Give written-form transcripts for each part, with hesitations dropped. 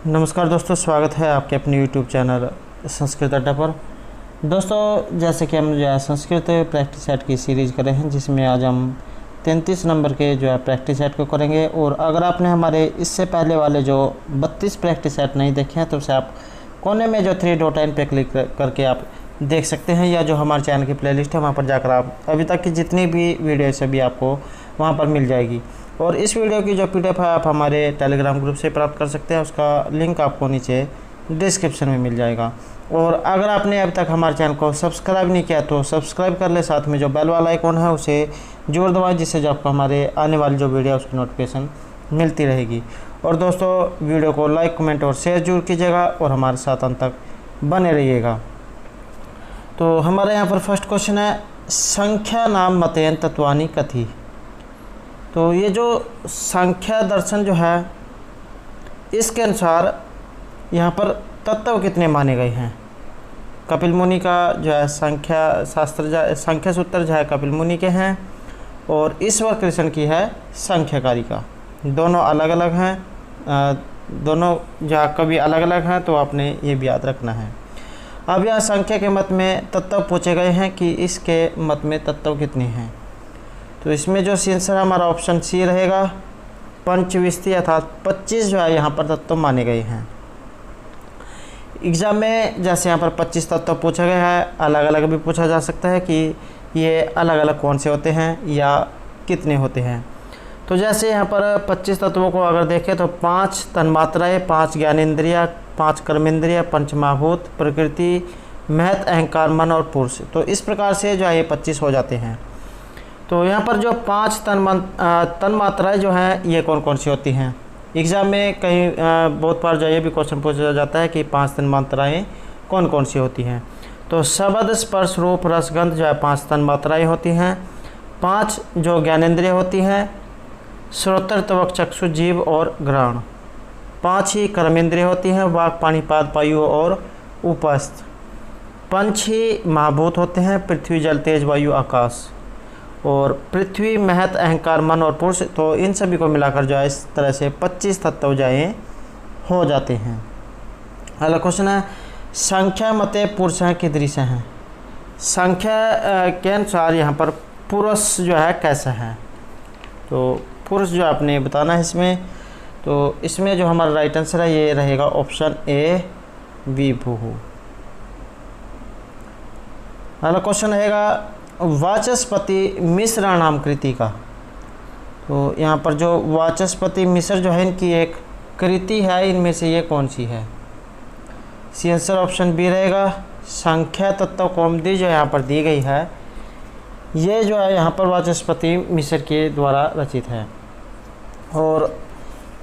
नमस्कार दोस्तों, स्वागत है आपके अपने YouTube चैनल संस्कृत अड्डा पर। दोस्तों, जैसे कि हम जो है संस्कृत प्रैक्टिस सेट की सीरीज़ कर रहे हैं, जिसमें आज हम 33 नंबर के जो है प्रैक्टिस सेट को करेंगे। और अगर आपने हमारे इससे पहले वाले जो 32 प्रैक्टिस सेट नहीं देखे हैं तो उसे आप कोने में जो 3 डॉट लाइन पे क्लिक करके आप देख सकते हैं, या जो हमारे चैनल की प्लेलिस्ट है वहाँ पर जाकर आप अभी तक की जितनी भी वीडियो सभी आपको वहाँ पर मिल जाएगी। और इस वीडियो की जो PDF है आप हमारे टेलीग्राम ग्रुप से प्राप्त कर सकते हैं, उसका लिंक आपको नीचे डिस्क्रिप्शन में मिल जाएगा। और अगर आपने अभी तक हमारे चैनल को सब्सक्राइब नहीं किया तो सब्सक्राइब कर ले, साथ में जो बेल वाला आइकॉन है उसे जोर दबाएं, जिससे जो आपको हमारे आने वाली जो वीडियो है उसकी नोटिफिकेशन मिलती रहेगी। और दोस्तों, वीडियो को लाइक, कमेंट और शेयर जरूर कीजिएगा और हमारे साथ अंत तक बने रहिएगा। तो हमारे यहाँ पर फर्स्ट क्वेश्चन है, संख्या नाम मतेन तत्वानि कथि। तो ये जो संख्या दर्शन जो है इसके अनुसार यहाँ पर तत्व कितने माने गए हैं। कपिल मुनि का जो है संख्या शास्त्र संख्या सूत्र जो है कपिल मुनि के हैं, और ईश्वर कृष्ण की है संख्याकारिका। दोनों अलग अलग हैं, दोनों जो कभी अलग अलग हैं, तो आपने ये भी याद रखना है। अब यहाँ संख्या के मत में तत्व पूछे गए हैं कि इसके मत में तत्व कितने हैं। तो इसमें जो आंसर हमारा ऑप्शन सी रहेगा, पंचविंशति अर्थात 25 जो है यहाँ पर तत्व माने गए हैं। एग्ज़ाम में जैसे यहाँ पर 25 तत्व पूछा गया है, अलग अलग भी पूछा जा सकता है कि ये अलग अलग कौन से होते हैं या कितने होते हैं। तो जैसे यहाँ पर 25 तत्वों को अगर देखें तो 5 तन्मात्राएँ, 5 ज्ञानेंद्रिया, 5 कर्मेंद्रिय, पंचमहाभूत, प्रकृति, महत, अहंकार, मन और पुरुष। तो इस प्रकार से जो है ये 25 हो जाते हैं। तो यहाँ पर जो 5 तन्मात्राएँ जो हैं ये कौन कौन सी होती हैं। एग्ज़ाम में कहीं बहुत बार जो ये भी क्वेश्चन पूछा जाता है कि 5 तन्मात्राएँ कौन कौन सी होती हैं। तो शब्द, स्पर्श, रूप, रसगंध जो है 5 तन्मात्राएँ होती हैं। 5 जो ज्ञानेंद्रिय होती हैं, श्रोत्र, त्वक, चक्षु, जीव और घ्राण। 5 ही कर्मेंद्रिय होती हैं, वाक, पाणिपाद, पायु और उपस्थ। 5 ही महाभूत होते हैं, पृथ्वी, जल, तेज, वायु, आकाश। और पृथ्वी, महत, अहंकार, मन और पुरुष। तो इन सभी को मिलाकर जो है इस तरह से 25 तत्व जो है हो जाते हैं। अगला क्वेश्चन है, संख्या मते पुरुष कीदृश हैं। संख्या के अनुसार यहाँ पर पुरुष जो है कैसा है। तो पुरुष जो आपने बताना है इसमें। तो इसमें जो हमारा राइट आंसर है ये रहेगा ऑप्शन ए, विभु। अगला क्वेश्चन रहेगा, वाचस्पति मिश्र नाम कृति का। तो यहाँ पर जो वाचस्पति मिश्र जो है इनकी एक कृति है, इनमें से ये कौन सी है। सी आंसर ऑप्शन बी रहेगा, संख्या तत्व कौमुदी जो यहाँ पर दी गई है ये जो है यहाँ पर वाचस्पति मिश्र के द्वारा रचित है। और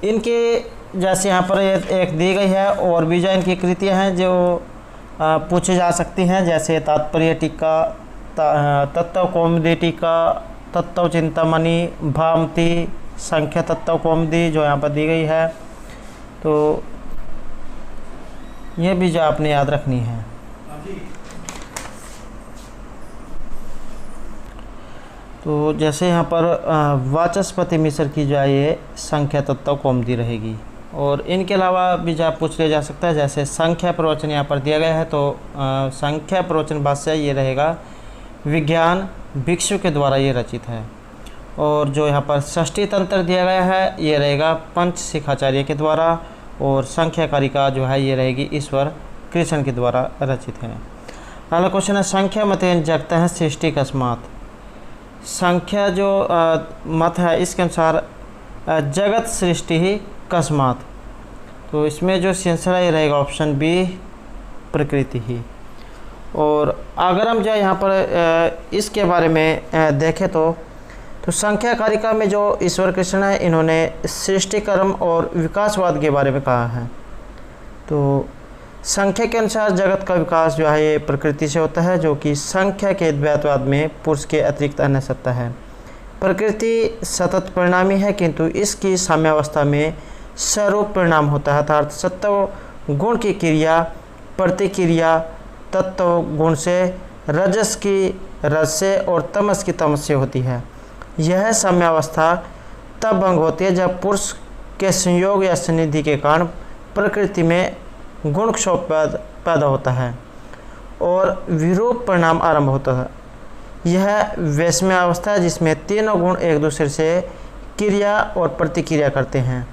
इनके जैसे यहाँ पर एक दी गई है, और भी जो इनकी कृतियाँ हैं जो पूछी जा सकती हैं, जैसे तात्पर्य टीका, तत्व कौमुदी टीका, तत्व चिंतामणि, भामती, संख्या तत्व कौमुदी जो यहाँ पर दी गई है। तो ये भी जो आपने याद रखनी है। तो जैसे यहाँ पर वाचस्पति मिश्र की जो है ये संख्या तत्व कौमुदी रहेगी। और इनके अलावा भी जो पूछ लिया जा सकता है, जैसे संख्या प्रवचन यहाँ पर दिया गया है, तो संख्या प्रवचन भाष्य ये रहेगा, विज्ञान भिक्षु के द्वारा ये रचित है। और जो यहाँ पर षष्ठी तंत्र दिया गया है ये रहेगा पंच शिखाचार्य के द्वारा। और संख्याकारिका जो है ये रहेगी ईश्वर कृष्ण के द्वारा रचित है। अगला क्वेश्चन है, संख्या मतेन जगत है सृष्टि कस्मात्। संख्या जो मत है इसके अनुसार जगत सृष्टि ही कस्मात्। तो इसमें जो आंसर है ये रहेगा ऑप्शन बी, प्रकृति ही। और अगर हम जो यहाँ पर इसके बारे में देखें तो संख्याकारिका में जो ईश्वर कृष्ण है इन्होंने सृष्टि कर्म और विकासवाद के बारे में कहा है। तो संख्या के अनुसार जगत का विकास जो है ये प्रकृति से होता है, जो कि संख्या के द्वैतवाद में पुरुष के अतिरिक्त अन्य सत्ता है। प्रकृति सतत परिणामी है, किंतु इसकी साम्यावस्था में स्वरूप परिणाम होता है, अर्थात सत्व गुण की क्रिया प्रतिक्रिया तत्व गुण से, रजस की रज से और तमस की तमस से होती है। यह साम्यावस्था तब भंग होती है जब पुरुष के संयोग या सन्निधि के कारण प्रकृति में गुण क्षोभ पैदा होता है और विरूप परिणाम आरंभ होता है। यह वैषम्यावस्था है जिसमें तीनों गुण एक दूसरे से क्रिया और प्रतिक्रिया करते हैं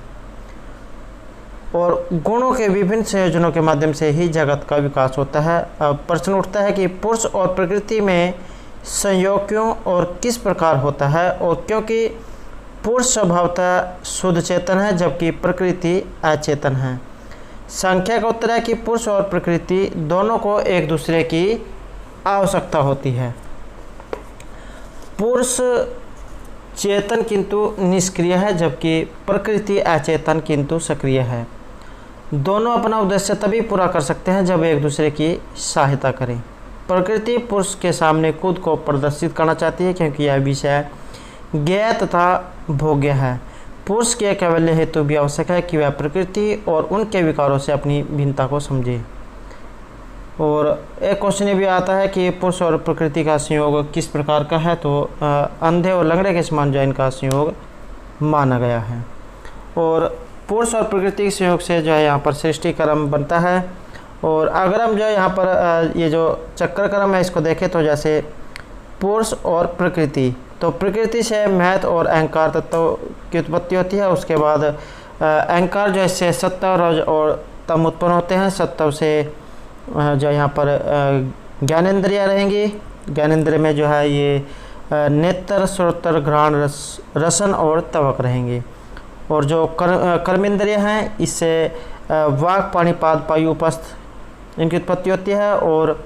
और गुणों के विभिन्न संयोजनों के माध्यम से ही जगत का विकास होता है। अब प्रश्न उठता है कि पुरुष और प्रकृति में संयोग क्यों और किस प्रकार होता है, और क्योंकि पुरुष स्वभावतः शुद्ध चेतन है जबकि प्रकृति अचेतन है। संख्या का उत्तर है कि पुरुष और प्रकृति दोनों को एक दूसरे की आवश्यकता होती है। पुरुष चेतन किंतु निष्क्रिय है जबकि प्रकृति अचेतन किंतु सक्रिय है। दोनों अपना उद्देश्य तभी पूरा कर सकते हैं जब एक दूसरे की सहायता करें। प्रकृति पुरुष के सामने खुद को प्रदर्शित करना चाहती है क्योंकि यह विषय ज्ञेय तथा भोग्य है। पुरुष के कैवल्य हेतु भी आवश्यक है कि वह प्रकृति और उनके विकारों से अपनी भिन्नता को समझे। और एक क्वेश्चन ये भी आता है कि पुरुष और प्रकृति का संयोग किस प्रकार का है, तो अंधे और लंगड़े के समान जो इनका संयोग माना गया है। और पुरुष और प्रकृति के संयोग से जो है यहाँ पर सृष्टि क्रम बनता है। और अगर हम जो है यहाँ पर ये जो चक्र क्रम है इसको देखें तो जैसे पुरुष और प्रकृति, तो प्रकृति से महत्व और अहंकार तत्व की उत्पत्ति होती है। उसके बाद अहंकार जो इससे सत्व रज और तम उत्पन्न होते हैं। सत्व से जो यहाँ पर ज्ञानेंद्रियाँ रहेंगी। ज्ञानेंद्रिय में जो है ये नेत्र श्रोत्र घ्राण रसन और तवक रहेंगे। और जो कर्मेंद्रिय हैं इससे वाक पाणिपाद पायु उपस्थ इनकी उत्पत्ति होती है। और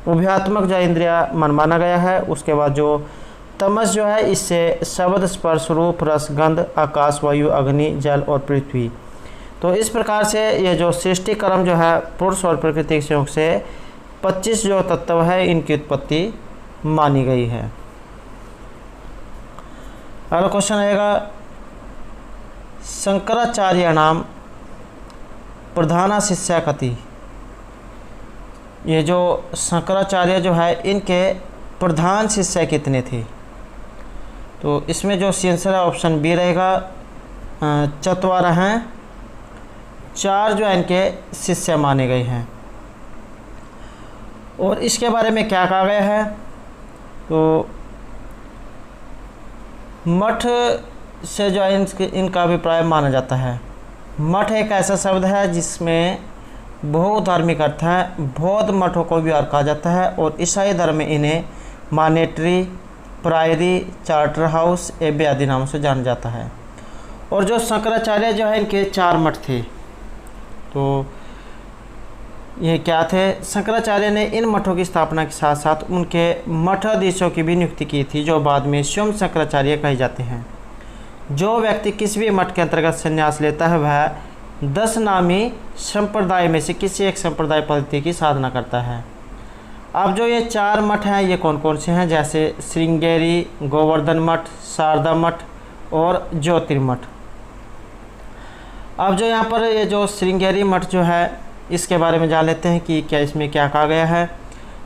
उभयात्मक जो इंद्रिया मन माना गया है। उसके बाद जो तमस जो है इससे शब्द स्पर्श रूप रस गंध आकाश वायु अग्नि जल और पृथ्वी। तो इस प्रकार से ये जो सृष्टि क्रम जो है पुरुष और प्रकृति के संयोग से 25 जो तत्व है इनकी उत्पत्ति मानी गई है। अगला क्वेश्चन आएगा, शंकराचार्य नाम प्रधाना शिष्या कति। ये जो शंकराचार्य जो है इनके प्रधान शिष्य कितने थे, तो इसमें जो आंसर है ऑप्शन बी रहेगा, 4 हैं। 4 जो है इनके शिष्य माने गए हैं। और इसके बारे में क्या कहा गया है, तो मठ से जो है इनका अभिप्राय माना जाता है। मठ एक ऐसा शब्द है जिसमें बहु धार्मिक अर्थ है। बौद्ध मठों को भी कहा जाता है और ईसाई धर्म में इन्हें मॉनेटरी, प्रायरी, चार्टर हाउस एबे आदि नामों से जाना जाता है। और जो शंकराचार्य जो है इनके 4 मठ थे, तो ये क्या थे, शंकराचार्य ने इन मठों की स्थापना के साथ साथ उनके मठाधीशों की भी नियुक्ति की थी जो बाद में स्वयं शंकराचार्य कहे जाते हैं। जो व्यक्ति किसी भी मठ के अंतर्गत संन्यास लेता है वह 10 नामी संप्रदाय में से किसी एक संप्रदाय पद्धति की साधना करता है। अब जो ये 4 मठ हैं ये कौन कौन से हैं, जैसे श्रृंगेरी, गोवर्धन मठ, शारदा मठ और ज्योतिर्मठ। अब जो यहाँ पर ये जो श्रृंगेरी मठ जो है इसके बारे में जान लेते हैं कि क्या इसमें क्या कहा गया है।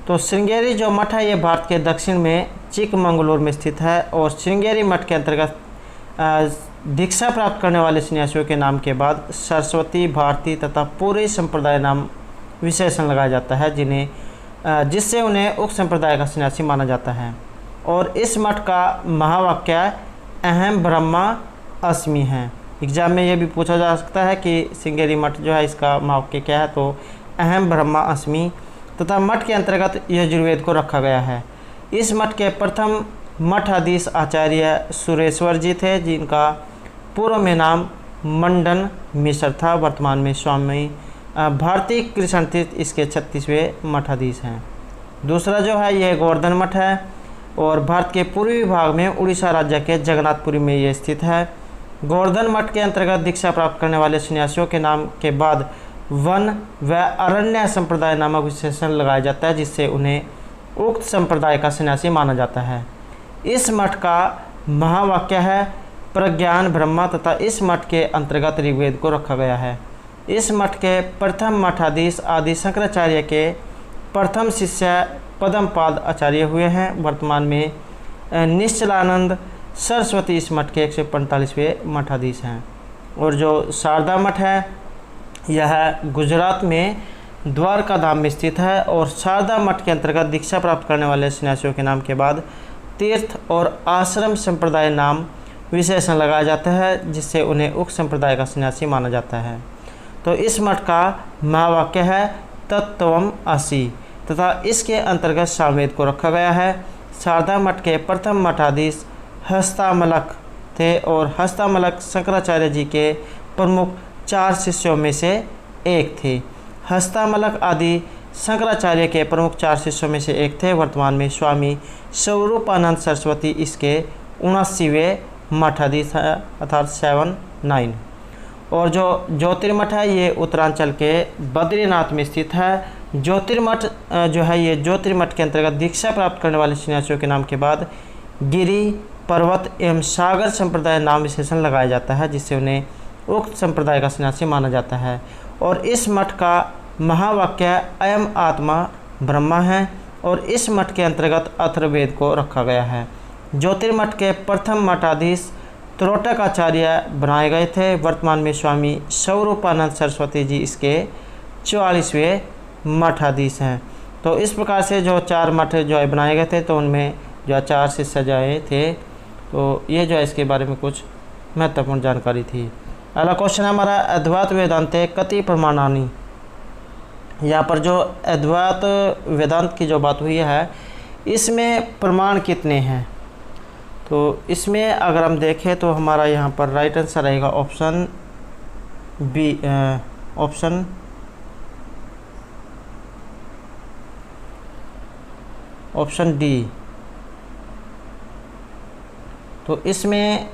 तो श्रृंगेरी जो मठ है ये भारत के दक्षिण में चिकमंगलूर में स्थित है। और श्रृंगेरी मठ के अंतर्गत दीक्षा प्राप्त करने वाले सन्यासियों के नाम के बाद सरस्वती, भारती तथा पूरी संप्रदाय नाम विशेषण लगाया जाता है जिससे उन्हें उक्त संप्रदाय का सन्यासी माना जाता है। और इस मठ का महावाक्य अहम ब्रह्मा अस्मि है। एग्जाम में ये भी पूछा जा सकता है कि श्रृंगेरी मठ जो है इसका महावाक्य क्या है, तो अहम ब्रह्मा अस्मि। तथा मठ के अंतर्गत यजुर्वेद को रखा गया है। इस मठ के प्रथम मठाधीश आचार्य सुरेश्वर जी थे जिनका पूर्व में नाम मंडन मिश्र था। वर्तमान में स्वामी भारती कृष्ण तीर्थ इसके 36वें मठाधीश हैं। दूसरा जो है यह गोवर्धन मठ है और भारत के पूर्वी भाग में उड़ीसा राज्य के जगन्नाथपुरी में ये स्थित है। गोवर्धन मठ के अंतर्गत दीक्षा प्राप्त करने वाले सन्यासियों के नाम के बाद वन व अरण्य संप्रदाय नामक विशेषण लगाया जाता है जिससे उन्हें उक्त संप्रदाय का सन्यासी माना जाता है। इस मठ का महावाक्य है प्रज्ञान ब्रह्मा तथा इस मठ के अंतर्गत ऋग्वेद को रखा गया है। इस मठ के प्रथम मठाधीश आदि शंकराचार्य के प्रथम शिष्य पद्मपाद आचार्य हुए हैं। वर्तमान में निश्चलानंद सरस्वती इस मठ के 145वें मठाधीश हैं। और जो शारदा मठ है यह गुजरात में द्वारका धाम में स्थित है और शारदा मठ के अंतर्गत दीक्षा प्राप्त करने वाले सन्यासियों के नाम के बाद तीर्थ और आश्रम संप्रदाय नाम विशेषण लगाया जाता है, जिससे उन्हें उक्त संप्रदाय का सन्यासी माना जाता है। तो इस मठ का महावाक्य है तत्त्वम असि तथा इसके अंतर्गत सामवेद को रखा गया है। शारदा मठ के प्रथम मठाधीश हस्तामलक थे और हस्तामलक शंकराचार्य जी के प्रमुख 4 शिष्यों में से एक थे। हस्तामलक आदि शंकराचार्य के प्रमुख 4 शिष्यों में से एक थे। वर्तमान में स्वामी स्वरूपानंद सरस्वती इसके 79वें मठाधीश है, अर्थात 79। और जो ज्योतिर्मठ है ये उत्तरांचल के बद्रीनाथ में स्थित है। ज्योतिर्मठ जो है ये ज्योतिर्मठ के अंतर्गत दीक्षा प्राप्त करने वाले सन्यासियों के नाम के बाद गिरि, पर्वत एवं सागर संप्रदाय नाम विशेषण लगाया जाता है, जिससे उन्हें उक्त संप्रदाय का सन्यासी माना जाता है। और इस मठ का महावाक्य अयम आत्मा ब्रह्मा है और इस मठ के अंतर्गत अथर्ववेद को रखा गया है। ज्योतिर्मठ के प्रथम मठाधीश त्रोटकाचार्य बनाए गए थे। वर्तमान में स्वामी स्वरूपानंद सरस्वती जी इसके 44वें मठाधीश हैं। तो इस प्रकार से जो 4 मठ जो है बनाए गए थे, तो उनमें जो 4 शिष्य जो थे, तो ये जो है इसके बारे में कुछ महत्वपूर्ण जानकारी थी। अगला क्वेश्चन है हमारा अद्वैत वेदांते कति प्रमाणानि। यहाँ पर जो अद्वैत वेदांत की जो बात हुई है, इसमें प्रमाण कितने हैं? तो इसमें अगर हम देखें तो हमारा यहाँ पर राइट आंसर रहेगा ऑप्शन बी, ऑप्शन डी। तो इसमें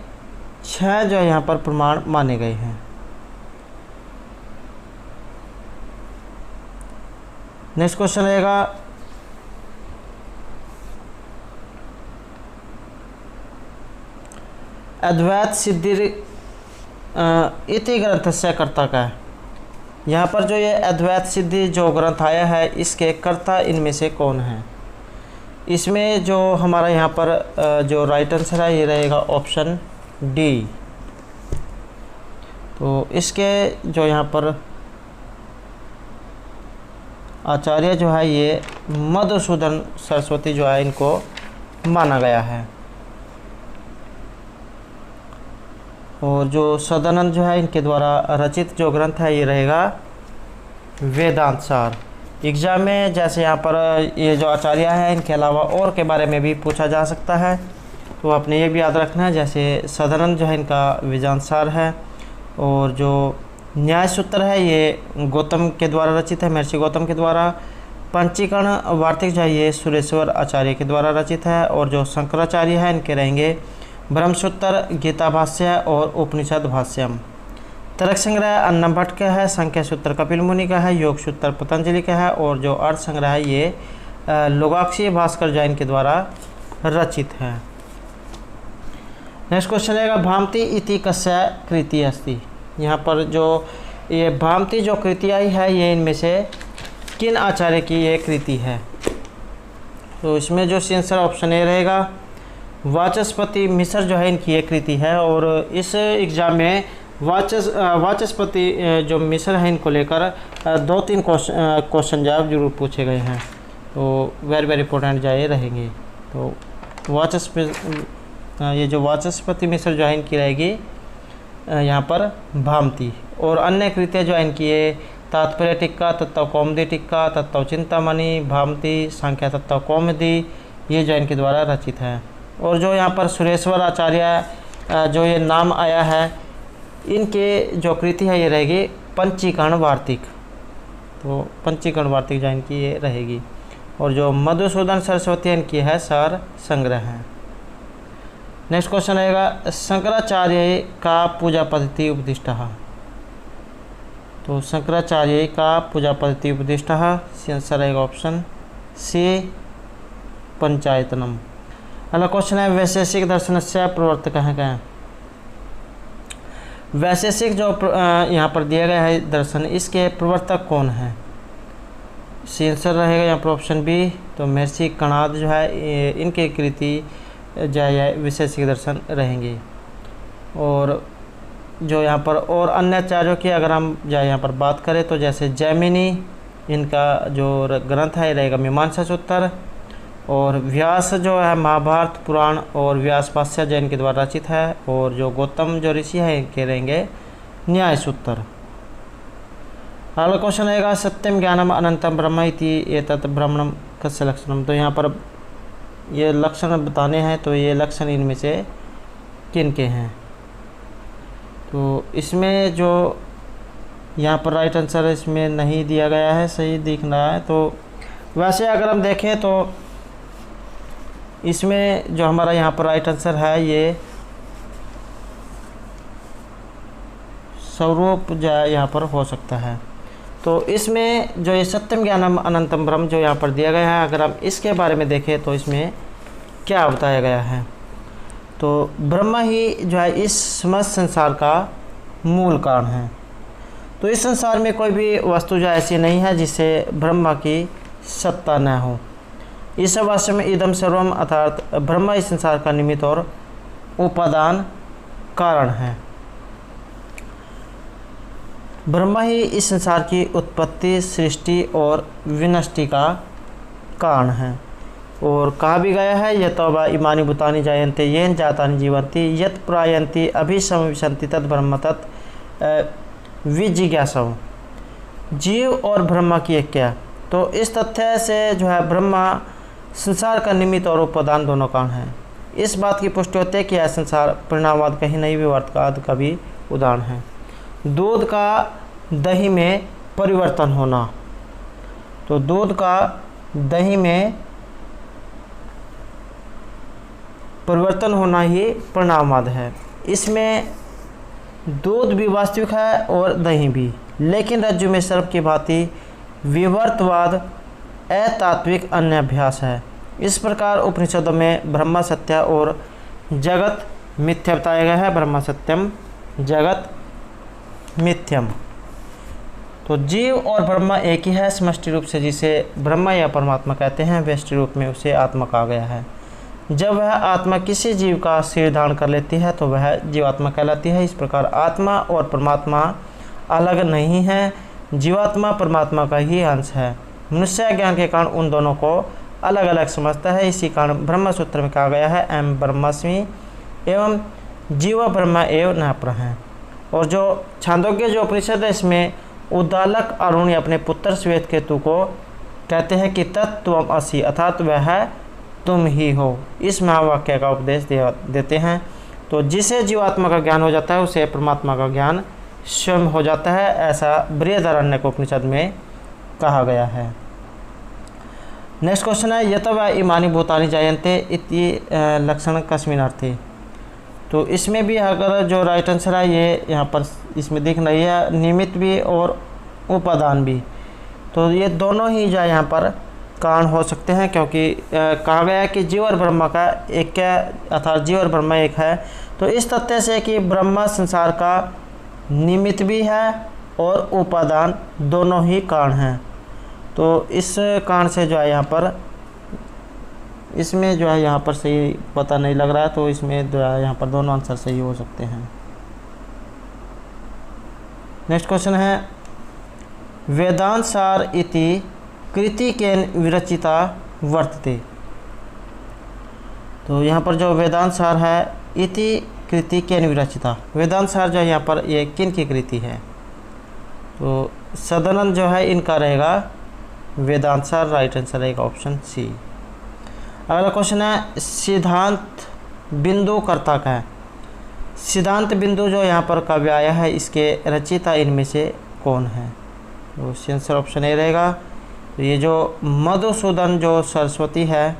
6 जो यहाँ पर प्रमाण माने गए हैं। नेक्स्ट क्वेश्चन रहेगा अद्वैत सिद्धि इति ग्रंथस्य कर्ता का है। यहाँ पर जो ये अद्वैत सिद्धि जो ग्रंथ आया है, इसके कर्ता इनमें से कौन है? इसमें जो हमारा यहाँ पर जो राइट आंसर है ये रहेगा ऑप्शन डी। तो इसके जो यहाँ पर आचार्य जो है ये मधुसूदन सरस्वती जो है इनको माना गया है। और जो सदानंद जो है इनके द्वारा रचित जो ग्रंथ है ये रहेगा वेदांत सार। एग्जाम में जैसे यहाँ पर ये जो आचार्य है इनके अलावा और के बारे में भी पूछा जा सकता है, तो आपने ये भी याद रखना है। जैसे सदानंद जो है इनका वेदांत सार है और जो न्याय सूत्र है ये गौतम के द्वारा रचित है, महर्षि गौतम के द्वारा। पंचीकरण वार्तिक जो है ये सुरेश्वर आचार्य के द्वारा रचित है। और जो शंकराचार्य है इनके रहेंगे ब्रह्मसूत्र, गीता भाष्य और उपनिषद भाष्यम। तर्क संग्रह अन्नम भट्ट का है, संख्या सूत्र कपिल मुनि का है, योग सूत्र पतंजलि का है और जो अर्थ संग्रह है ये लोगाक्षी भास्कर जैन के द्वारा रचित है। नेक्स्ट क्वेश्चन रहेगा भामती इति कस्य कृति अस्ति। यहाँ पर जो ये भामती जो कृति आई है ये इनमें से किन आचार्य की ये कृति है? तो इसमें जो आंसर ऑप्शन ए रहेगा वाचस्पति मिश्र जो है इनकी एक कृति है। और इस एग्ज़ाम में वाचस्पति जो मिश्र है इनको लेकर 2-3 क्वेश्चन जवाब जरूर पूछे गए हैं, तो वेरी इंपॉर्टेंट जो ये रहेंगे। तो ये जो वाचस्पति मिश्र जो है इनकी रहेगी यहाँ पर भामती। और अन्य कृतियाँ जो है इनकी ये तात्पर्य टिक्का, तत्व कौमुदी टिक्का, तत्व चिंतामणि, भामती, संख्या तत्व कौमुदी, ये जो इनके द्वारा रचित है। और जो यहाँ पर सुरेश्वर आचार्य जो ये नाम आया है, इनके जो कृति है ये रहेगी पंचीकरण वार्तिक। तो पंचीकरण वार्तिक जो इनकी ये रहेगी। और जो मधुसूदन सरस्वती इनकी है सार संग्रह है। नेक्स्ट क्वेश्चन रहेगा शंकराचार्य का पूजा पद्धति उपदिष्ट। तो शंकराचार्य का पूजा पद्धति उपदिष्ट आंसर रहेगा ऑप्शन सी पंचायतनम। अगला क्वेश्चन है वैशेषिक दर्शन से प्रवर्तक है। वैशेषिक जो यहाँ पर दिया गया है दर्शन, इसके प्रवर्तक कौन है? आंसर रहेगा यहाँ पर ऑप्शन बी। तो महर्षि कणाद जो है इनके कृति जो है वैशेषिक दर्शन रहेंगे। और जो यहाँ पर और अन्य आचार्यों की अगर हम यहाँ पर बात करें तो जैसे जैमिनी, इनका जो ग्रंथ है रहेगा मीमांसा सूत्र, और व्यास जो है महाभारत पुराण और व्यास पाश्चात्य जैन के द्वारा रचित है, और जो गौतम जो ऋषि है इनके रहेंगे न्याय सूत्र। अगला क्वेश्चन रहेगा सत्यम ज्ञानम अनंतम ब्रह्म इति एतत् ब्रह्मणम कस्य लक्षणम। तो यहाँ पर ये लक्षण बताने हैं, तो ये लक्षण इनमें से किन के हैं। तो इसमें जो यहाँ पर राइट आंसर इसमें नहीं दिया गया है, सही दिख रहा है। तो वैसे अगर हम देखें तो इसमें जो हमारा यहाँ पर राइट आंसर है ये स्वरूप जो यहाँ पर हो सकता है। तो इसमें जो ये सत्यम ज्ञानम अनंतम ब्रह्म जो यहाँ पर दिया गया है, अगर हम इसके बारे में देखें तो इसमें क्या बताया गया है। तो ब्रह्म ही जो है इस समस्त संसार का मूल कारण है। तो इस संसार में कोई भी वस्तु जो ऐसी नहीं है जिससे ब्रह्म की सत्ता न हो। इस वास्तव में इदम सर्वम अर्थात ब्रह्म इस संसार का निमित्त और उपादान कारण है। ब्रह्म ही इस संसार की उत्पत्ति, सृष्टि और विनष्टि का कारण है। और कहा भी गया है यतोवा इमानि भूतानि जायन्ते येन जातानि जीवन्ति यत् प्रायन्ति अभिसंविशन्ति तद् ब्रह्म तत् विजिज्ञासव। जीव और ब्रह्मा की ऐक्य। तो इस तथ्य से जो है ब्रह्मा संसार का निमित्त और उपादान दोनों कारण है। इस बात की पुष्टि होती है कि यह संसार परिणामवाद कहीं नहीं विवर्तवाद का भी उदाहरण है। दूध का दही में परिवर्तन होना। तो दूध का दही में परिवर्तन होना ही परिणामवाद है। इसमें दूध भी वास्तविक है और दही भी, लेकिन रज्जु में सर्प की भांति विवर्तवाद अतात्विक अन्य अभ्यास है। इस प्रकार उपनिषदों में ब्रह्म सत्य और जगत मिथ्या बताया गया है। ब्रह्म सत्यम जगत मिथ्यम। तो जीव और ब्रह्मा एक ही है समष्टि रूप से, जिसे ब्रह्मा या परमात्मा कहते हैं, व्यष्टि रूप में उसे आत्मा कहा गया है। जब वह आत्मा किसी जीव का शरीर धारण कर लेती है तो वह जीवात्मा कहलाती है। इस प्रकार आत्मा और परमात्मा अलग नहीं है, जीवात्मा परमात्मा का ही अंश है। मनुष्य ज्ञान के कारण उन दोनों को अलग अलग समझता है। इसी कारण ब्रह्म सूत्र में कहा गया है एम ब्रह्मस्मि एवं जीव ब्रह्म एव न प्रह। और जो छांदोग्य जो उपनिषद है इसमें उद्दालक अरुणि अपने पुत्र श्वेत केतु को कहते हैं कि तत्त्वम असि अर्थात वह तुम ही हो। इस महावाक्य का उपदेश देते हैं। तो जिसे जीवात्मा का ज्ञान हो जाता है उसे परमात्मा का ज्ञान स्वयं हो जाता है, ऐसा बृहदारण्यक उपनिषद में कहा गया है। नेक्स्ट क्वेश्चन है यतवा इमानि भूतानि जायन्ते इति लक्षण कस्मिन् अर्थे। तो इसमें भी अगर जो राइट आंसर है ये यहाँ पर इसमें दिख रही है निमित्त भी और उपादान भी। तो ये दोनों ही जो यहाँ पर कारण हो सकते हैं, क्योंकि कहा गया है कि जीव और ब्रह्मा का एक क्या अर्थात जीव और ब्रह्मा एक है। तो इस तथ्य से कि ब्रह्मा संसार का निमित्त भी है और उपादान दोनों ही कारण हैं। तो इस कारण से जो है यहाँ पर इसमें जो है यहाँ पर सही पता नहीं लग रहा है। तो इसमें जो है यहाँ पर दोनों आंसर सही हो सकते हैं। नेक्स्ट क्वेश्चन है वेदांत सार इति कृति के विरचिता वर्तते। तो यहाँ पर जो वेदांत सार है इति कृति के विरचिता, वेदांत सार जो है यहाँ पर ये किन की कृति है। तो सदानंद जो है इनका रहेगा वेदांत सार, राइट आंसर रहेगा ऑप्शन सी। अगला क्वेश्चन है सिद्धांत बिंदु कर्ता का है। सिद्धांत बिंदु जो यहाँ पर काव्य आया है इसके रचयिता इनमें से कौन है। तो आंसर ऑप्शन ए रहेगा। तो ये जो मधुसूदन जो सरस्वती है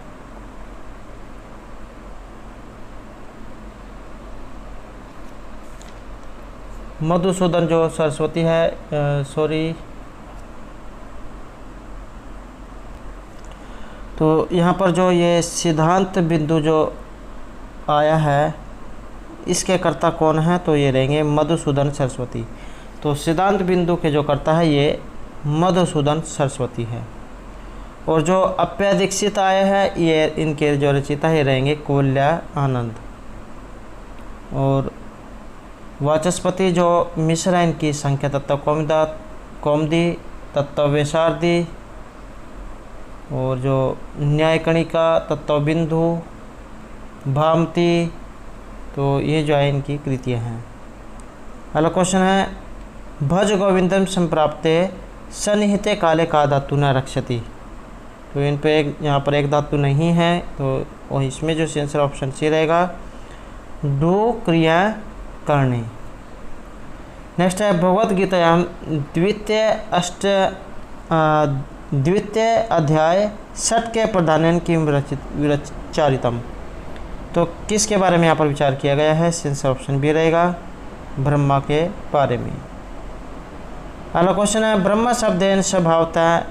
मधुसूदन जो सरस्वती है तो यहाँ पर जो ये सिद्धांत बिंदु जो आया है इसके कर्ता कौन है। तो ये रहेंगे मधुसूदन सरस्वती। तो सिद्धांत बिंदु के जो कर्ता है ये मधुसूदन सरस्वती है। और जो अप्यादीक्षित आया है ये इनके जो रचयिता है रहेंगे कुवल्या आनंद। और वाचस्पति जो मिश्र है इनकी संख्या तत्व कौमुदी तत्व वैशारदी, और जो न्यायकणिका तत्व बिंदु भामती, तो ये जो है इनकी कृतियाँ हैं। अगला क्वेश्चन है भज गोविंदम संप्राप्ते सन्निहिते काले का धातु न रक्षति। तो इन पे यहाँ पर एक धातु नहीं है, तो इसमें जो आंसर ऑप्शन सी रहेगा, डू क्रिया करणी। नेक्स्ट है भगवद गीतायाम द्वितीय अध्याय षट के प्रधान किम विचारितम। तो किसके बारे में यहाँ पर विचार किया गया है? आंसर ऑप्शन बी रहेगा, ब्रह्मा के बारे में। अगला क्वेश्चन है ब्रह्म शब्देन स्वभावतः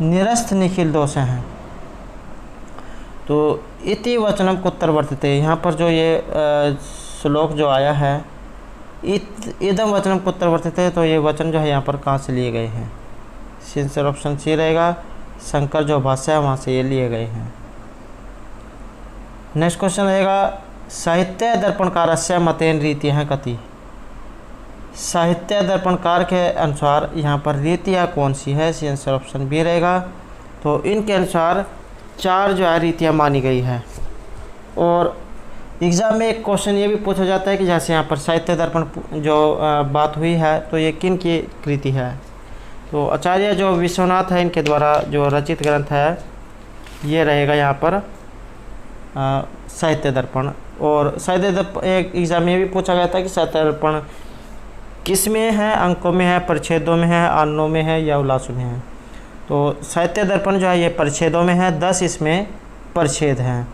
निरस्त निखिल दोष हैं। तो इति वचनम कुत्र वर्तते, यहाँ पर जो ये श्लोक जो आया है इदम वचनम कुत्र वर्तते, तो ये वचन जो है यहाँ पर कहाँ से लिए गए हैं? आंसर ऑप्शन सी रहेगा, शंकर जो भाष्य है वहाँ से ये लिए गए हैं। नेक्स्ट क्वेश्चन रहेगा साहित्य दर्पणकारस्य मतेन रीतियाँ कति। साहित्य दर्पणकार के अनुसार यहाँ पर रीतियाँ कौन सी है? आंसर ऑप्शन बी रहेगा। तो इनके अनुसार 4 जो है रीतियाँ मानी गई है। और एग्ज़ाम में एक क्वेश्चन ये भी पूछा जाता है कि जैसे यहाँ पर साहित्य दर्पण जो बात हुई है, तो ये किन की कृति है? तो आचार्य जो विश्वनाथ है इनके द्वारा जो रचित ग्रंथ है ये रहेगा यहाँ पर साहित्य दर्पण। और साहित्य दर्पण एक एग्ज़ाम में भी पूछा गया था कि साहित्य दर्पण किस में है? अंकों में है, परिच्छेदों में है, आनों में है या उल्लासों में है? तो साहित्य दर्पण जो है ये परिच्छेदों में है, 10 इसमें परिच्छेद हैं।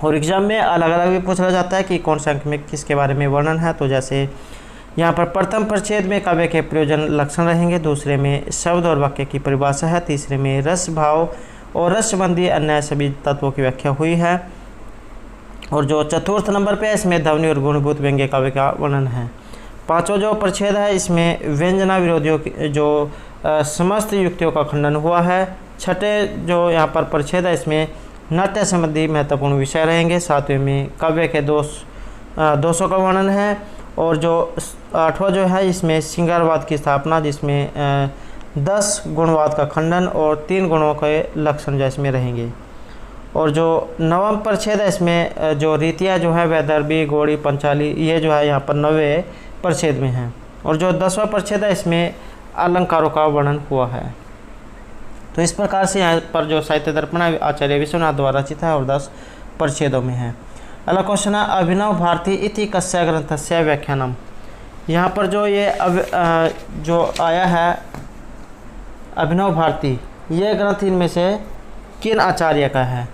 और एग्ज़ाम में अलग अलग भी पूछा जाता है कि कौन से अंक में किसके बारे में वर्णन है। तो जैसे यहाँ पर प्रथम परिच्छेद में काव्य के प्रयोजन लक्षण रहेंगे, दूसरे में शब्द और वाक्य की परिभाषा है, तीसरे में रस भाव और रस संबंधी अन्य सभी तत्वों की व्याख्या हुई है, और जो चतुर्थ नंबर पे है इसमें ध्वनि और गुणभूत व्यंग्य काव्य का वर्णन है। पांचवा जो परिच्छेद है इसमें व्यंजना विरोधियों की जो समस्त युक्तियों का खंडन हुआ है। छठे जो यहाँ पर परिच्छेद है इसमें नाट्य संबंधी महत्वपूर्ण विषय रहेंगे। सातवें में काव्य के दोषों का वर्णन है, और जो 8वां जो है इसमें श्रृंगारवाद की स्थापना, जिसमें 10 गुणवाद का खंडन और 3 गुणों के लक्षण जो इसमें रहेंगे। और जो 9वां परिच्छेद है इसमें जो रीतियाँ जो है वैदर्भी, गौड़ी, पंचाली, ये जो है यहाँ पर 9वें परिच्छेद में है। और जो 10वां परिच्छेद है इसमें अलंकारों का वर्णन हुआ है। तो इस प्रकार से यहाँ पर जो साहित्य दर्पण है आचार्य विश्वनाथ द्वारा रचित है और 10 परिच्छेदों में है। अगला क्वेश्चन है अभिनव भारती इति कस्य ग्रंथस्य व्याख्यानम। यहाँ पर जो ये जो आया है अभिनव भारती, ये ग्रंथ इनमें से किन आचार्य का है?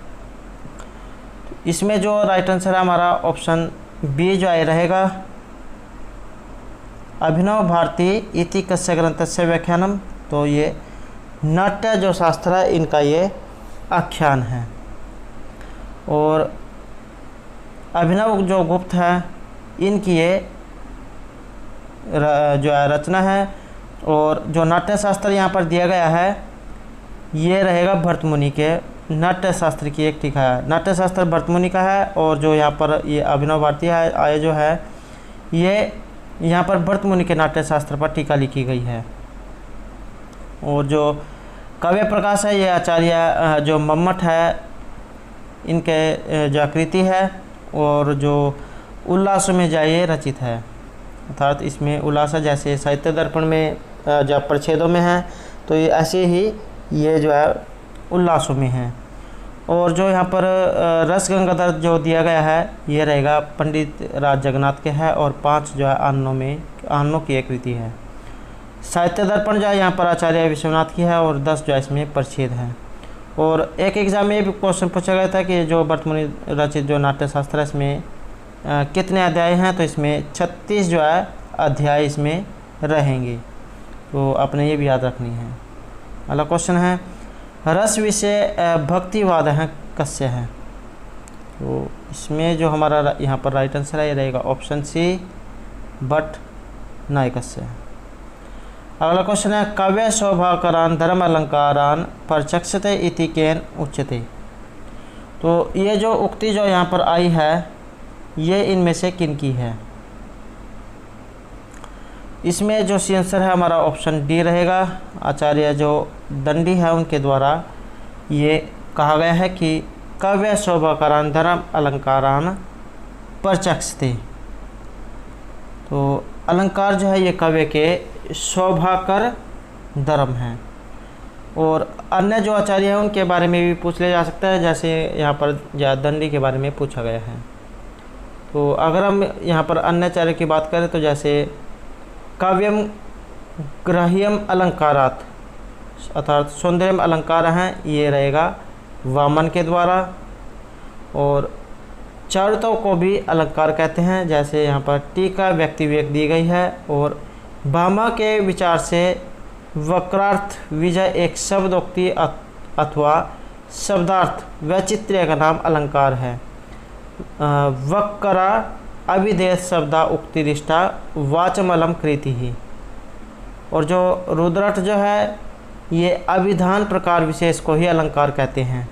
इसमें जो राइट आंसर है हमारा ऑप्शन बी जो आया रहेगा, अभिनव भारती इति कस्य ग्रंथस्य व्याख्यानम। तो ये नाट्य जो शास्त्र है इनका ये आख्यान है। और अभिनव जो गुप्त है इनकी ये जो है रचना है। और जो नाट्य शास्त्र यहाँ पर दिया गया है ये रहेगा भरतमुनि के नाट्य शास्त्र की एक टीका है। नाट्य शास्त्र भरतमुनि का है, और जो यहाँ पर ये अभिनव भारती आय जो है ये यहाँ पर भरतमुनि के नाट्य शास्त्र पर टीका लिखी गई है। और जो काव्य प्रकाश है ये आचार्य जो मम्मट है इनके जो आकृति है, और जो उल्लास में जाए रचित है, अर्थात इसमें उल्लास जैसे साहित्य दर्पण में जो परिच्छेदों में है तो ये ऐसे ही ये जो है उल्लासों में है। और जो यहाँ पर रस गंगाधर जो दिया गया है ये रहेगा पंडित राज जगन्नाथ के है, और 5 जो है आनों की एक कृति है। साहित्य दर्पण जो है यहाँ पर आचार्य विश्वनाथ की है, और 10 जो है इसमें परिच्छेद हैं। और एक एग्जाम में भी क्वेश्चन पूछा गया था कि जो भरतमुनि रचित जो नाट्य शास्त्र है इसमें कितने अध्याय हैं? तो इसमें 36 जो है अध्याय इसमें रहेंगे, तो आपने ये भी याद रखनी है। अगला क्वेश्चन है रस विषय भक्तिवाद है कस्य है। तो इसमें जो हमारा यहाँ पर राइट आंसर है ये रहेगा ऑप्शन सी बट नायकस्य है। अगला क्वेश्चन है काव्य शोभाकरान धर्म अलंकारान परचक्षते इति केन उच्यते। तो ये जो उक्ति जो यहाँ पर आई है ये इनमें से किन की है? इसमें जो सी आंसर है हमारा ऑप्शन डी रहेगा। आचार्य जो दंडी है उनके द्वारा ये कहा गया है कि काव्य शोभाकारान धर्म अलंकारान प्रचक्षते। तो अलंकार जो है ये काव्य के शोभाकर धर्म हैं। और अन्य जो आचार्य हैं उनके बारे में भी पूछ लिया जा सकता है, जैसे यहाँ पर दंडी के बारे में पूछा गया है। तो अगर हम यहाँ पर अन्य आचार्य की बात करें तो जैसे काव्यम ग्राह्यम अलंकारात अर्थात सौंदर्यम अलंकार हैं, ये रहेगा वामन के द्वारा। और चारुताओं को भी अलंकार कहते हैं, जैसे यहाँ पर टीका व्यक्ति विवेक दी गई है। और भामा के विचार से वक्रार्थ विजय एक शब्दोक्ति अथवा शब्दार्थ वैचित्र्य का नाम अलंकार है। वक्रा अभिधेय शब्दा उक्तिरिष्टा वाचमलम कृति ही। और जो रुद्रट जो है ये अभिधान प्रकार विशेष को ही अलंकार कहते हैं।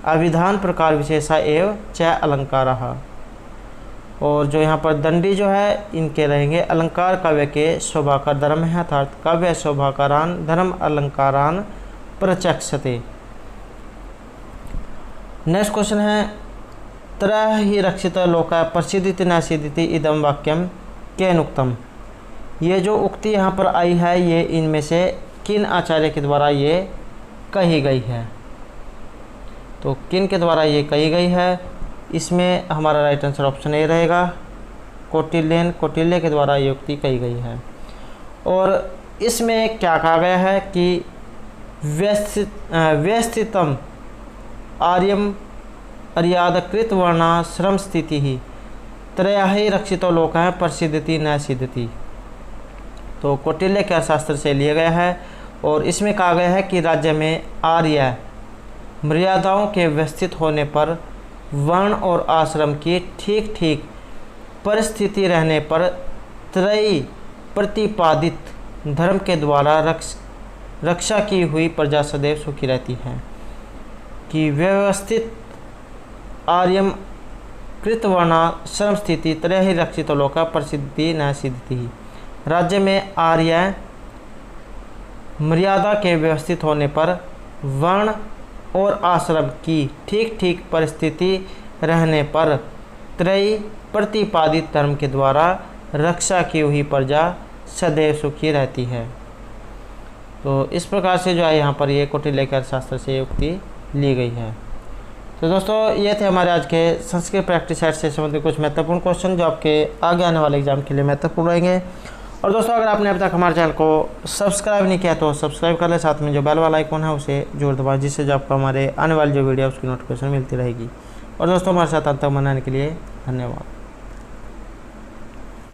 अभिधान प्रकार विशेषा एवं च अलंकारः। और जो यहाँ पर दंडी जो है इनके रहेंगे अलंकार काव्य के शोभाकर धर्म है, अर्थात काव्य शोभाकारान धर्म अलंकारान प्रचक्षते। नेक्स्ट क्वेश्चन है त्रय ही रक्षित लोका प्रसिद्धिति न सिद्धिति इदम वाक्यम केनुक्तम। ये जो उक्ति यहाँ पर आई है ये इनमें से किन आचार्य के द्वारा ये कही गई है? तो किन के द्वारा ये कही गई है? इसमें हमारा राइट आंसर ऑप्शन ए रहेगा, कौटिल्य के द्वारा ये उक्ति कही गई है। और इसमें क्या कहा गया है कि व्यस्थितम आर्यम अर्यादकृत वर्णाश्रम स्थिति ही त्रया ही रक्षितो लोक है प्रसिद्धति न सिद्धति। तो कौटिल्य के अर्थशास्त्र से लिया गया है। और इसमें कहा गया है कि राज्य में आर्य मर्यादाओं के व्यवस्थित होने पर वर्ण और आश्रम की ठीक ठीक परिस्थिति रहने पर त्रयी प्रतिपादित धर्म के द्वारा रक्षा की हुई प्रजा सदैव सुखी रहती है। कि व्यवस्थित आर्यम कृत वर्णाश्रम स्थिति त्रय ही रक्षित लोका प्रसिद्धि न सिद्धि। राज्य में आर्य मर्यादा के व्यवस्थित होने पर वर्ण और आश्रम की ठीक ठीक परिस्थिति रहने पर त्रयी प्रतिपादित धर्म के द्वारा रक्षा की हुई प्रजा सदैव सुखी रहती है। तो इस प्रकार से जो है यहाँ पर ये कौटिल्य के अर्थशास्त्र से उक्ति ली गई है। तो दोस्तों ये थे हमारे आज के संस्कृत प्रैक्टिस सेट से संबंधित कुछ महत्वपूर्ण क्वेश्चन जो आपके आगे आने वाले एग्जाम के लिए महत्वपूर्ण रहेंगे। और दोस्तों अगर आपने अब तक हमारे चैनल को सब्सक्राइब नहीं किया तो सब्सक्राइब कर ले, साथ में जो बेल वाला आइकॉन है उसे जरूर दबाएं, जिससे जो आपको हमारे आने वाली जो वीडियो उसकी नोटिफिकेशन मिलती रहेगी। और दोस्तों हमारे साथ अंत तक मनाने के लिए धन्यवाद।